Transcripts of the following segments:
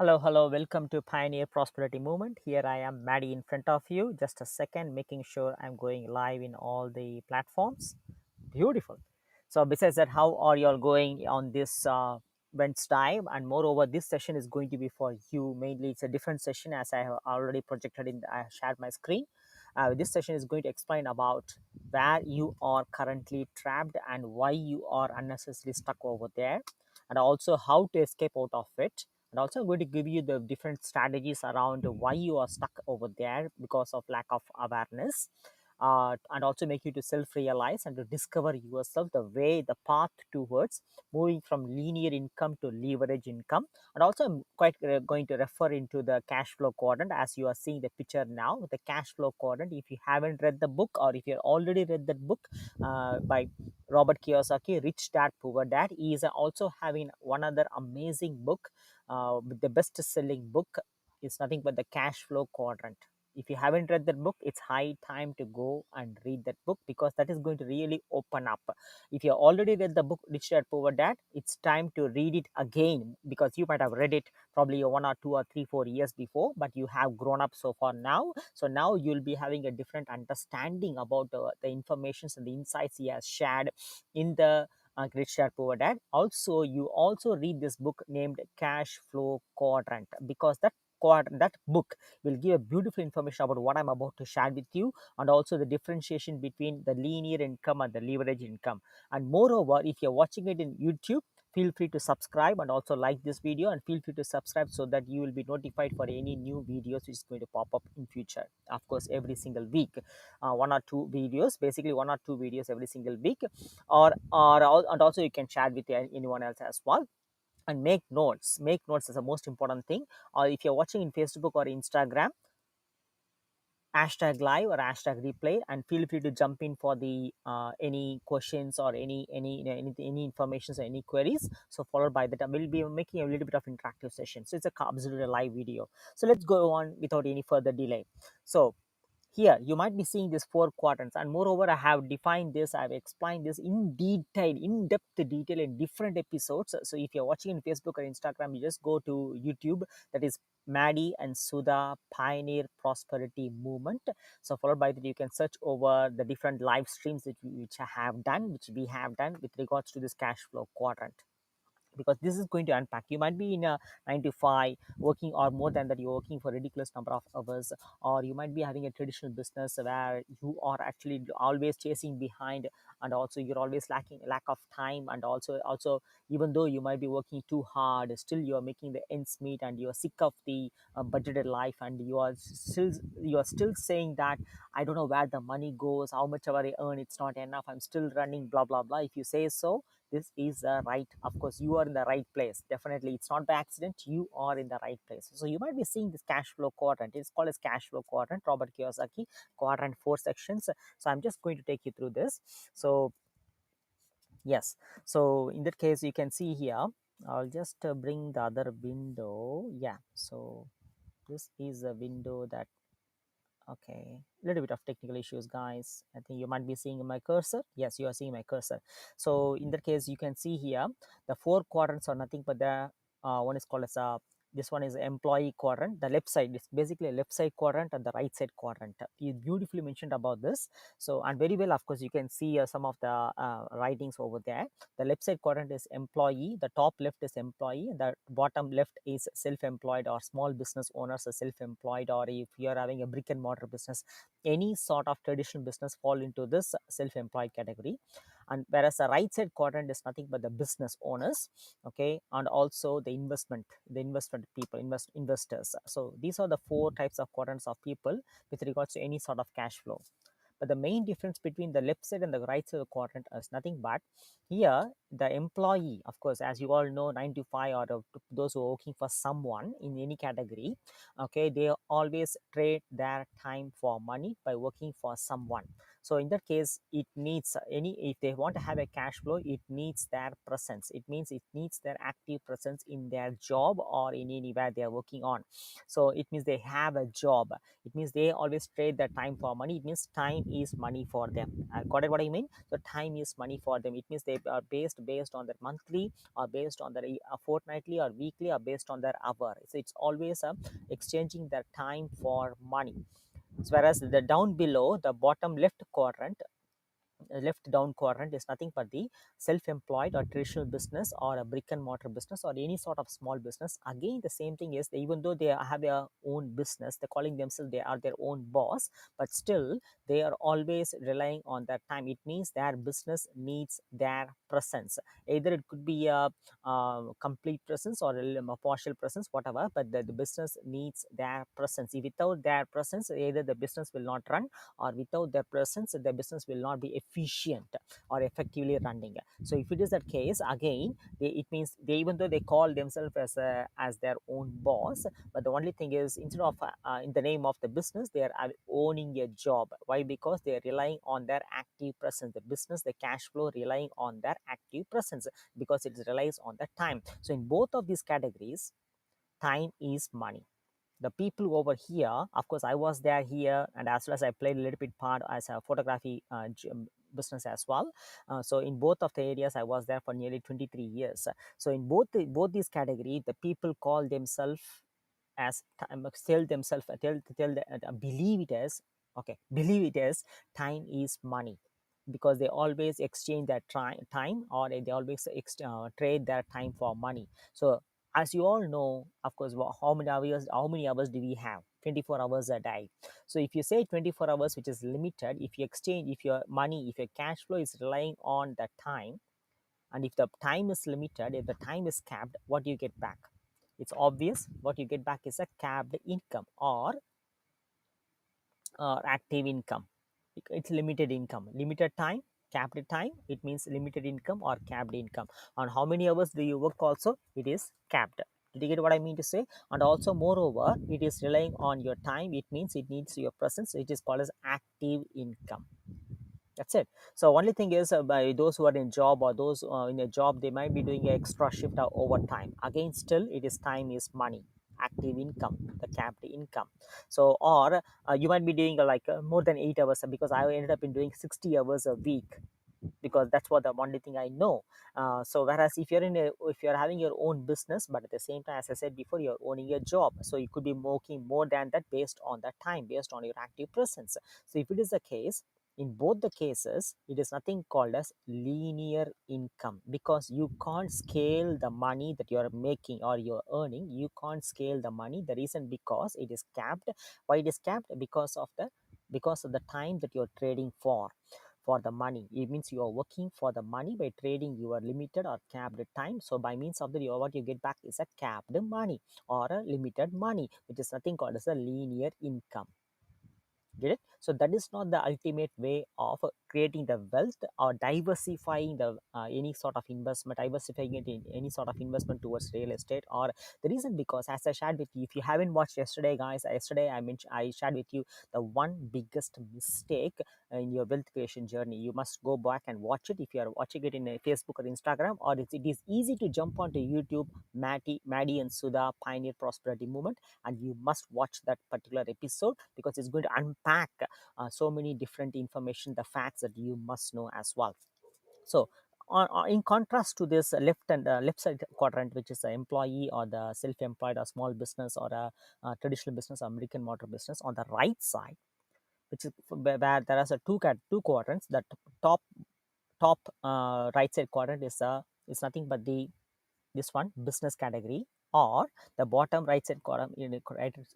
Hello, welcome to Pioneer Prosperity Movement. Here I am, Maddie, in front of you. Just a second, making sure I'm going live in all the platforms. Beautiful. So, besides that, how are you all going on this Wednesday? And moreover, this session is going to be for you mainly. It's a different session as I have already projected I shared my screen. This session is going to explain about where you are currently trapped and why you are unnecessarily stuck over there, and also how to escape out of it. And also I'm going to give you the different strategies around why you are stuck over there because of lack of awareness, and also make you to self-realize and to discover yourself the way, the path towards moving from linear income to leverage income. And also I'm quite going to refer into the cash flow quadrant as you are seeing the picture now with the cash flow quadrant. If you haven't read the book, or if you already read that book by Robert Kiyosaki, Rich Dad Poor Dad, he is also having one other amazing book. With the best selling book is nothing but the cash flow quadrant. If you haven't read that book, it's high time to go and read that book, because that is going to really open up. If you already read the book Rich Dad Poor Dad, it's time to read it again, because you might have read it probably 1 or 2 or 3 4 years before, but you have grown up so far now. So now you'll be having a different understanding about the informations and the insights he has shared in the Rich Dad Poor Dad. Also, you also read this book named Cash Flow Quadrant, because that book will give a beautiful information about what I'm about to share with you, and also the differentiation between the linear income and the leverage income. And moreover, if you're watching it in YouTube, feel free to subscribe and also like this video, and feel free to subscribe so that you will be notified for any new videos which is going to pop up in future. Of course, every single week, 1 or 2 videos, basically 1 or 2 videos every single week, and also you can share with anyone else as well. And make notes is the most important thing. Or if you're watching in Facebook or Instagram, hashtag live or hashtag replay, and feel free to jump in for the any questions or any informations or any queries. So followed by that, I will be making a little bit of interactive session, so it's a absolutely live video. So let's go on without any further delay. So here you might be seeing these 4 quadrants, and moreover I have defined this, I've explained this in detail, in depth detail in different episodes. So if you're watching in Facebook or Instagram, you just go to YouTube, that is Maddie and Sudha Pioneer Prosperity Movement. So followed by that, you can search over the different live streams which I have done, which we have done with regards to this cash flow quadrant, because this is going to unpack. You might be in a 9 to 5 working, or more than that, you're working for a ridiculous number of hours, or you might be having a traditional business where you are actually always chasing behind, and also you're always lacking lack of time, and also even though you might be working too hard, still you are making the ends meet, and you are sick of the budgeted life, and you are still saying that I don't know where the money goes, how much ever I earn, it's not enough, I'm still running, blah blah blah. If you say so, this is the right, of course you are in the right place. Definitely it's not by accident, you are in the right place. So you might be seeing this cash flow quadrant. It's called as cash flow quadrant, Robert Kiyosaki quadrant, 4 sections. So I'm just going to take you through this. So yes, so in that case, you can see here, I'll just bring the other window. Yeah, so this is a window that, okay, a little bit of technical issues, guys. I think you might be seeing my cursor. Yes, you are seeing my cursor. So in that case, you can see here the 4 quadrants are nothing but the one is called as a, this one is employee quadrant. The left side is basically a left side quadrant, and the right side quadrant. You beautifully mentioned about this. So, and very well, of course, you can see some of the writings over there. The left side quadrant is employee, the top left is employee, the bottom left is self-employed or small business owners are self-employed, or if you're having a brick and mortar business, any sort of traditional business fall into this self-employed category. And whereas the right side quadrant is nothing but the business owners, okay, and also the investment people, investors. So these are the 4 types of quadrants of people with regards to any sort of cash flow. But the main difference between the left side and the right side of the quadrant is nothing but, here the employee, of course, as you all know, 9 to 5, or those who are working for someone in any category, okay, they always trade their time for money by working for someone. So in that case, it needs if they want to have a cash flow, it needs their presence. It means it needs their active presence in their job or in anywhere they are working on. So it means they have a job. It means they always trade their time for money. It means time is money for them. Got it what I mean? So time is money for them. It means they are based on their monthly, or based on their fortnightly or weekly, or based on their hour. So it's always exchanging their time for money. So whereas the down below, the bottom left quadrant, left down quadrant, is nothing but the self-employed or traditional business, or a brick and mortar business, or any sort of small business. Again, the same thing is, even though they have their own business, they're calling themselves they are their own boss, but still they are always relying on their time. It means their business needs their presence. Either it could be a, complete presence, or a partial presence, whatever, but the business needs their presence. Without their presence, either the business will not run, or without their presence, the business will not be efficient or effectively running. So if it is that case, again, it means they, even though they call themselves as their own boss, but the only thing is, instead of in the name of the business, they are owning a job. Why? Because they are relying on their active presence. The business, the cash flow, relying on their active presence, because it relies on the time. So in both of these categories, time is money. The people over here, of course, I was there here, and as well as I played a little bit part as a photography business as well. So in both of the areas, I was there for nearly 23 years. So in both these category, the people call themselves as tell themselves, believe it as, okay, believe it as, time is money, because they always exchange that time, or they always trade their time for money. So as you all know, of course, how many hours do we have? 24 hours a day. So if you say 24 hours, which is limited, if you exchange, if your money, if your cash flow is relying on the time, and if the time is limited, if the time is capped, what do you get back? It's obvious, what you get back is a capped income, or active income. It's limited income, limited time, capped time. It means limited income or capped income. On how many hours do you work also, it is capped. Did you get what I mean to say? And also, moreover, it is relying on your time. It means it needs your presence. It is called as active income. That's it. So only thing is, by those who are in job, or those in a job, they might be doing an extra shift or overtime. Again, still it is time is money, active income, the capped income. So, or you might be doing like more than 8 hours, because I ended up in doing 60 hours a week, because that's what the only thing I know. So whereas if you're having your own business, but at the same time, as I said before, you're owning a job, so you could be working more than that, based on that time, based on your active presence. So if it is the case, in both the cases, it is nothing called as linear income, because you can't scale the money that you're making or you're earning. You can't scale the money. The reason, because it is capped. Why it is capped? Because of the time that you're trading for the money. It means you are working for the money. By trading, you are limited or capped time. So by means of the, what you get back is a capped money, or a limited money, which is nothing called as a linear income. Get it? So that is not the ultimate way of creating the wealth, or diversifying the any sort of investment, diversifying it in any sort of investment towards real estate. Or the reason, because as I shared with you, if you haven't watched yesterday, guys, yesterday I shared with you the one biggest mistake in your wealth creation journey. You must go back and watch it. If you are watching it in Facebook or Instagram, or it is easy to jump onto YouTube, Maddie and Sudha Pioneer Prosperity Movement, and you must watch that particular episode, because it's going to unpack so many different information, the facts that you must know as well. So in contrast to this left side quadrant, which is the employee, or the self-employed, or small business, or a traditional business, or brick and mortar business, on the right side, which is where there are two quadrants. The top right side quadrant is nothing but this one, business category, or the bottom right side column,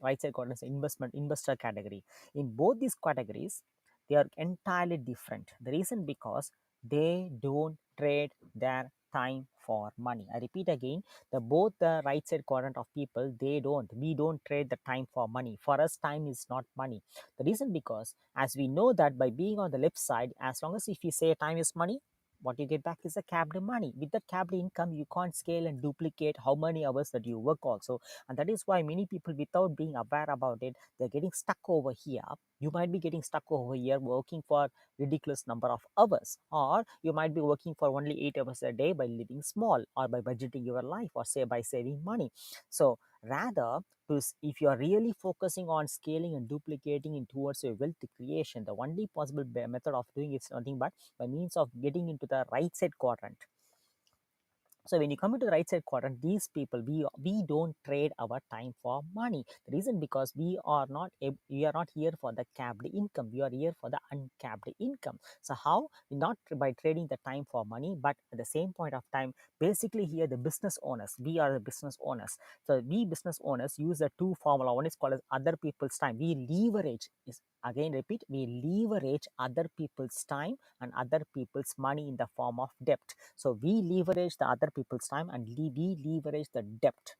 right side column is investor category. In both these categories, they are entirely different. The reason, because they don't trade their time for money. I repeat again, both the right side quadrant of people, we don't trade the time for money. For us, time is not money. The reason, because as we know that by being on the left side, as long as if you say time is money, what you get back is a capped money. With that capped income, you can't scale and duplicate how many hours that you work also. And that is why many people, without being aware about it, they're getting stuck over here. You might be getting stuck over here working for ridiculous number of hours, or you might be working for only 8 hours a day by living small, or by budgeting your life, or say by saving money. So Rather, if you are really focusing on scaling and duplicating in towards your wealth creation, the only possible method of doing it is nothing but by means of getting into the right side quadrant. So when you come into the right side quadrant, these people, we don't trade our time for money. The reason, because we are not here for the capped income. We are here for the uncapped income. So how? Not by trading the time for money, but at the same point of time, basically here the business owners, we are the business owners. So we business owners use the two formula. One is called as other people's time. We leverage, is again repeat, we leverage other people's time and other people's money in the form of debt. So we leverage the other people's time and we leverage the debt.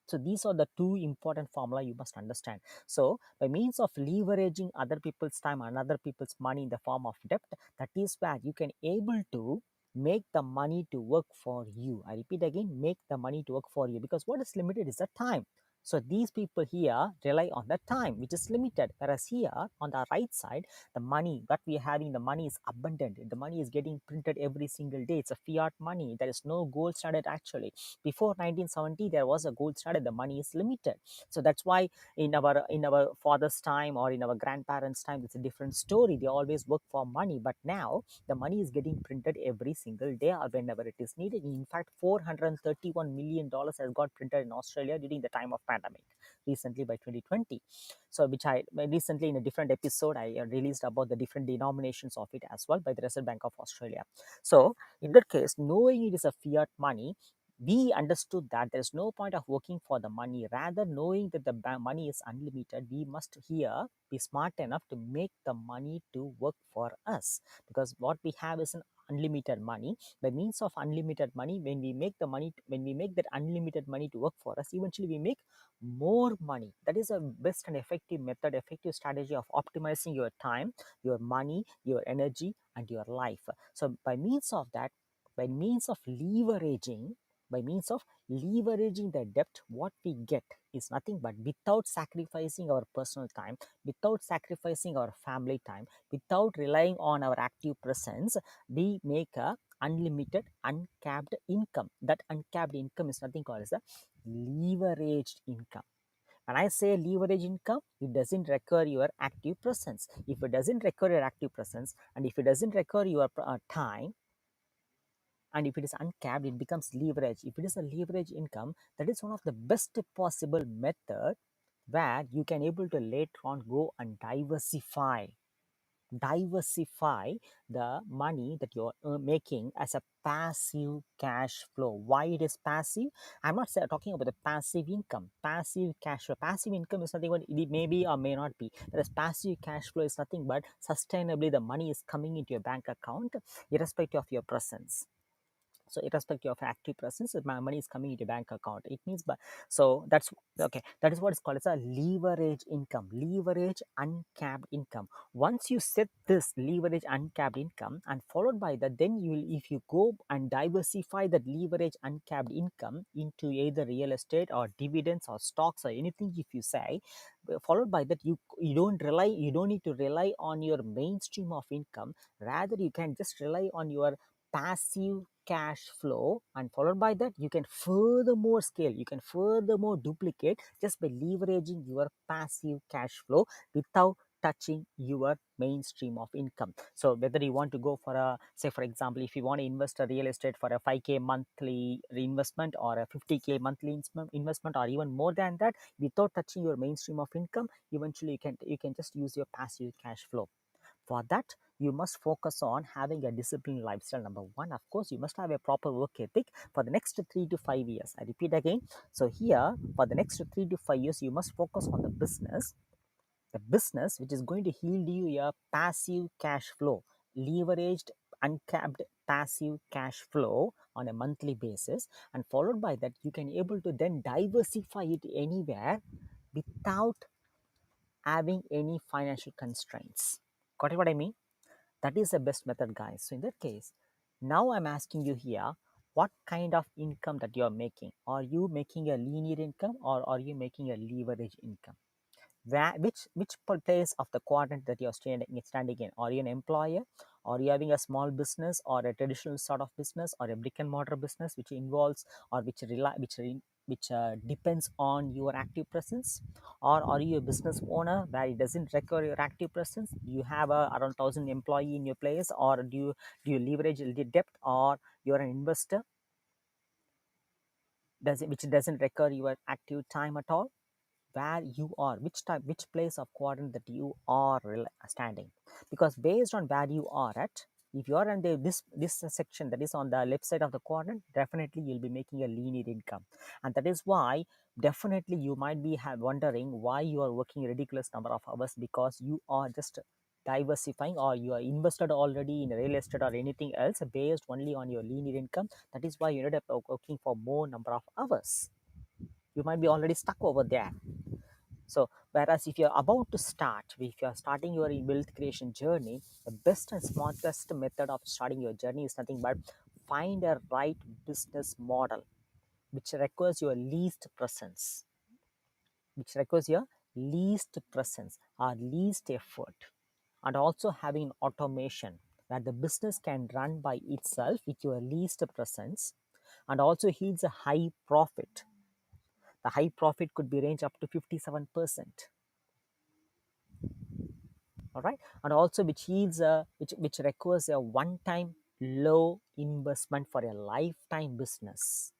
So these are the two important formula you must understand. So by means of leveraging other people's time and other people's money in the form of debt, that is where you can able to make the money to work for you. I repeat again, make the money to work for you, because what is limited is the time. So these people here rely on the time, which is limited. Whereas here on the right side, the money that we are having, the money is abundant. The money is getting printed every single day. It's a fiat money. There is no gold standard actually. Before 1970, there was a gold standard. The money is limited. So that's why in our father's time or in our grandparents' time, it's a different story. They always work for money. But now the money is getting printed every single day or whenever it is needed. In fact, $431 million has got printed in Australia during the time of pandemic recently by 2020. So which I recently in a different episode I released about the different denominations of it as well by the Reserve Bank of Australia. So in that case, knowing it is a fiat money, we understood that there's no point of working for the money. Rather, knowing that the money is unlimited, we must here be smart enough to make the money to work for us, because what we have is an unlimited money. By means of unlimited money, when we make that unlimited money to work for us, eventually we make more money. That is a best and effective method, effective strategy of optimizing your time, your money, your energy, and your life. So by means of that, by means of leveraging by means of leveraging the debt, what we get is nothing but, without sacrificing our personal time, without sacrificing our family time, without relying on our active presence, we make a unlimited uncapped income. That uncapped income is nothing called as a leveraged income. When I say leverage income, it doesn't require your active presence. If it doesn't require your active presence, and if it doesn't require your time, and if it is uncapped, it becomes leverage. If it is a leverage income, that is one of the best possible method where you can able to later on go and diversify the money that you're making as a passive cash flow. Why it is passive? I'm not talking about the passive income. Passive cash flow, passive income is nothing but, it may be or may not be. Whereas passive cash flow is nothing but sustainably the money is coming into your bank account irrespective of your presence. So irrespective of active presence, my money is coming into bank account. It means, but so that's okay. That is what is called as a leverage income, leverage uncapped income. Once you set this leverage uncapped income, and followed by that, then you will, if you go and diversify that leverage uncapped income into either real estate or dividends or stocks or anything, if you say, followed by that, you don't need to rely on your mainstream of income. Rather, you can just rely on your passive cash flow, and followed by that, you can furthermore scale, you can furthermore duplicate just by leveraging your passive cash flow without touching your mainstream of income. So whether you want to go for a, say for example, if you want to invest a real estate for a 5k monthly investment or a 50k monthly investment or even more than that, without touching your mainstream of income, eventually you can just use your passive cash flow. For that, you must focus on having a disciplined lifestyle. Number one, of course, you must have a proper work ethic for the next 3 to 5 years. I repeat again. So here, for the next 3 to 5 years, you must focus on the business which is going to yield you a passive cash flow, leveraged, uncapped passive cash flow on a monthly basis. And followed by that, you can able to then diversify it anywhere without having any financial constraints. Got it what I mean? That is the best method, guys. So in that case, now I'm asking you here, what kind of income that you're making? Are you making a linear income or are you making a leverage income? Which place of the quadrant that you're standing in? Are you an employer Are you having a small business or a traditional sort of business or a brick and mortar business which involves or which depends on your active presence? Or are you a business owner where it doesn't require your active presence? Do you have around 1,000 employee in your place, or do you leverage the debt, or you're an investor which doesn't require your active time at all? Where you are, which place of quadrant that you are standing, because based on where you are at, if you are in this section that is on the left side of the quadrant, definitely you'll be making a linear income. And that is why definitely you might be wondering why you are working a ridiculous number of hours, because you are just diversifying, or you are invested already in real estate or anything else based only on your linear income. That is why you ended up working for more number of hours. You might be already stuck over there. So, whereas if you're about to start, if you're starting your wealth creation journey, the best and smartest method of starting your journey is nothing but find a right business model which requires your least presence, or least effort, and also having automation where the business can run by itself with your least presence, and also yields a high profit. The high profit could be range up to 57%. All right, and also which yields which requires a one time low investment for a lifetime business.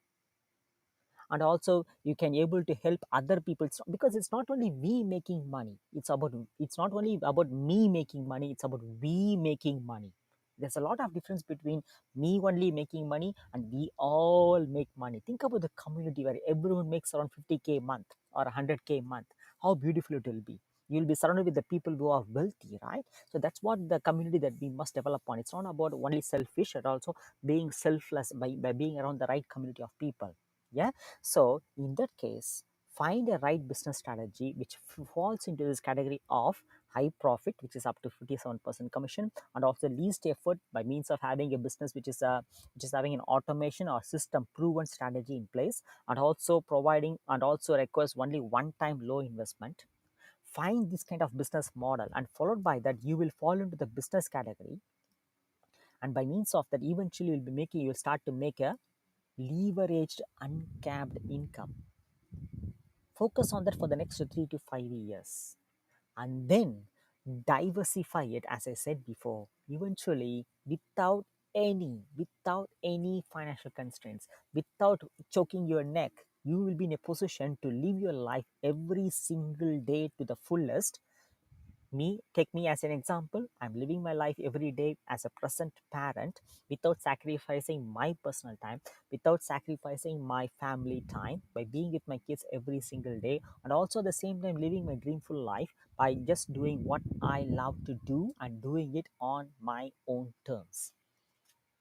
And also you can able to help other people, because it's not only we making money, it's not only about me making money, it's about we making money. There's a lot of difference between me only making money and we all make money. Think about the community where everyone makes around 50K a month or 100K a month. How beautiful it will be. You'll be surrounded with the people who are wealthy, right? So that's what the community that we must develop on. It's not about only selfish, but also being selfless by being around the right community of people. Yeah. So in that case, find a right business strategy which falls into this category of high profit, which is up to 57% commission, and also least effort by means of having a business which is having an automation or system proven strategy in place, and also providing and also requires only one time low investment. Find this kind of business model, and followed by that you will fall into the business category, and by means of that eventually you'll start to make a leveraged uncapped income. Focus on that for the next 3 to 5 years, and then diversify it, as I said before. Eventually, without any financial constraints, without choking your neck, you will be in a position to live your life every single day to the fullest. Take me as an example. I'm living my life every day as a present parent without sacrificing my personal time, without sacrificing my family time, by being with my kids every single day, and also at the same time living my dreamful life by just doing what I love to do and doing it on my own terms.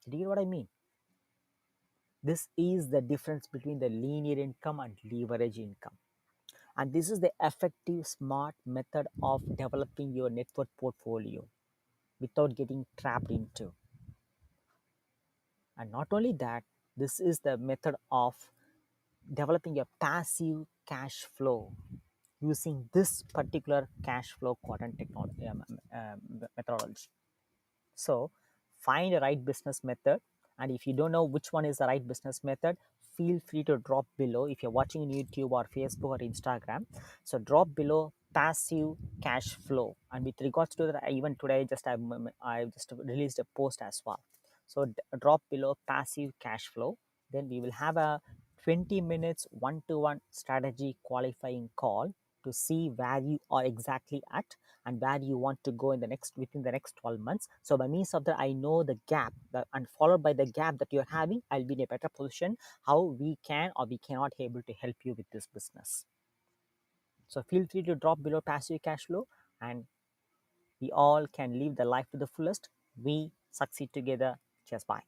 Do you get what I mean? This is the difference between the linear income and leverage income. And this is the effective, smart method of developing your network portfolio without getting trapped into. And not only that, this is the method of developing a passive cash flow using this particular cash flow quadrant technology methodology. So find a right business method. And if you don't know which one is the right business method, feel free to drop below if you're watching on YouTube or Facebook or Instagram. So drop below passive cash flow. And with regards to that, even today, I just released a post as well. So drop below passive cash flow. Then we will have a 20 minutes one-to-one strategy qualifying call to see where you are exactly at and where you want to go within the next 12 months. So by means of that, I know the gap and followed by the gap that you're having, I'll be in a better position how we can or we cannot able to help you with this business. So feel free to drop below passive cash flow, and we all can live the life to the fullest. We succeed together. Cheers, bye.